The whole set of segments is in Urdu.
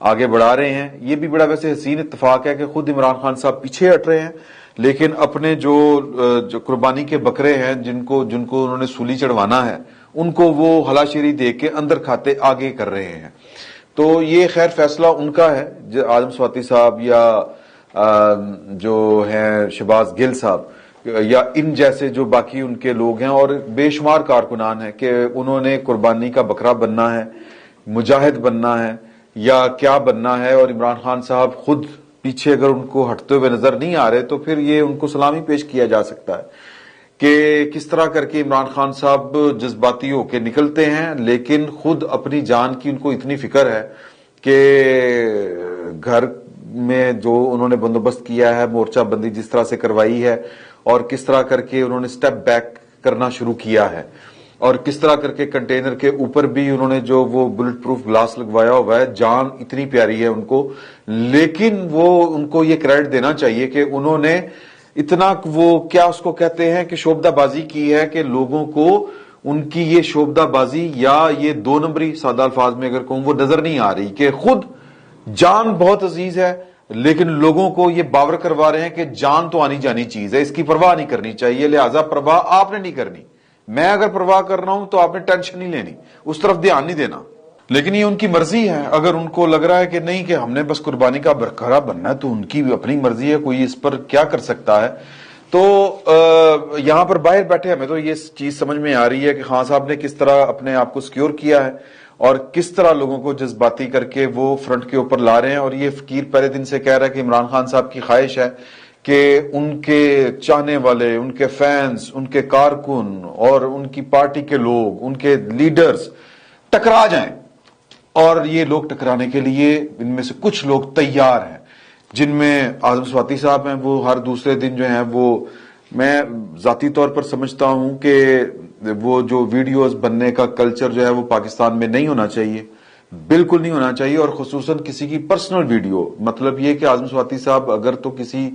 آگے بڑھا رہے ہیں. یہ بھی بڑا ویسے حسین اتفاق ہے کہ خود عمران خان صاحب پیچھے ہٹ رہے ہیں لیکن اپنے جو قربانی کے بکرے ہیں جن کو انہوں نے سولی چڑھوانا ہے ان کو وہ ہلا شیری دے کے اندر کھاتے آگے کر رہے ہیں. تو یہ خیر فیصلہ ان کا ہے. اعظم سواتی صاحب یا جو ہیں شہباز گل صاحب یا ان جیسے جو باقی ان کے لوگ ہیں اور بے شمار کارکنان ہیں کہ انہوں نے قربانی کا بکرا بننا ہے, مجاہد بننا ہے یا کیا بننا ہے. اور عمران خان صاحب خود پیچھے اگر ان کو ہٹتے ہوئے نظر نہیں آ رہے تو پھر یہ ان کو سلامی پیش کیا جا سکتا ہے کہ کس طرح کر کے عمران خان صاحب جذباتی ہو کے نکلتے ہیں لیکن خود اپنی جان کی ان کو اتنی فکر ہے کہ گھر میں جو انہوں نے بندوبست کیا ہے, مورچہ بندی جس طرح سے کروائی ہے اور کس طرح کر کے انہوں نے سٹیپ بیک کرنا شروع کیا ہے اور کس طرح کر کے کنٹینر کے اوپر بھی انہوں نے جو وہ بلٹ پروف گلاس لگوایا ہوا ہے. جان اتنی پیاری ہے ان کو, لیکن وہ ان کو یہ کریڈٹ دینا چاہیے کہ انہوں نے اتنا وہ کیا اس کو کہتے ہیں کہ شعبدہ بازی کی ہے کہ لوگوں کو ان کی یہ شعبدہ بازی یا یہ دو نمبری سادہ الفاظ میں اگر کہوں وہ نظر نہیں آ رہی کہ خود جان بہت عزیز ہے لیکن لوگوں کو یہ باور کروا رہے ہیں کہ جان تو آنی جانی چیز ہے, اس کی پرواہ نہیں کرنی چاہیے, لہذا پرواہ آپ نے نہیں کرنی. میں اگر پرواہ کر رہا ہوں تو آپ نے ٹینشن نہیں لینی, اس طرف دھیان نہیں دینا. لیکن یہ ان کی مرضی ہے. اگر ان کو لگ رہا ہے کہ نہیں کہ ہم نے بس قربانی کا برقرار بننا ہے تو ان کی اپنی مرضی ہے, کوئی اس پر کیا کر سکتا ہے. تو یہاں پر باہر بیٹھے ہمیں تو یہ چیز سمجھ میں آ رہی ہے کہ خان صاحب نے کس طرح اپنے آپ کو سیکیور کیا ہے اور کس طرح لوگوں کو جذباتی کر کے وہ فرنٹ کے اوپر لا رہے ہیں. اور یہ فقیر پہلے دن سے کہہ رہا ہے کہ عمران خان صاحب کی خواہش ہے کہ ان کے چاہنے والے, ان کے فینس, ان کے کارکن اور ان کی پارٹی کے لوگ, ان کے لیڈرز ٹکرا جائیں. اور یہ لوگ ٹکرانے کے لیے ان میں سے کچھ لوگ تیار ہیں جن میں اعظم سواتی صاحب ہیں. وہ ہر دوسرے دن جو ہیں وہ میں ذاتی طور پر سمجھتا ہوں کہ وہ جو ویڈیوز بننے کا کلچر جو ہے وہ پاکستان میں نہیں ہونا چاہیے, بالکل نہیں ہونا چاہیے. اور خصوصاً کسی کی پرسنل ویڈیو, مطلب یہ کہ اعظم سواتی صاحب اگر تو کسی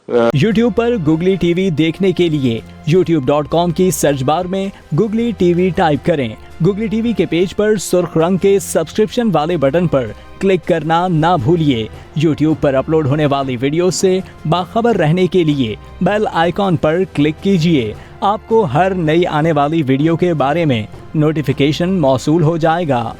YouTube پر گوگلی ٹی وی دیکھنے کے لیے youtube.com کی سرچ بار میں گوگلی ٹی وی ٹائپ کریں. گوگلی ٹی وی کے پیج پر سرخ رنگ کے سبسکرپشن والے بٹن پر کلک کرنا نہ بھولیے. YouTube پر اپلوڈ ہونے والی ویڈیو سے باخبر رہنے کے لیے بیل آئیکن پر کلک کیجیے. آپ کو ہر نئی آنے والی ویڈیو کے بارے میں نوٹیفیکیشن موصول ہو جائے گا.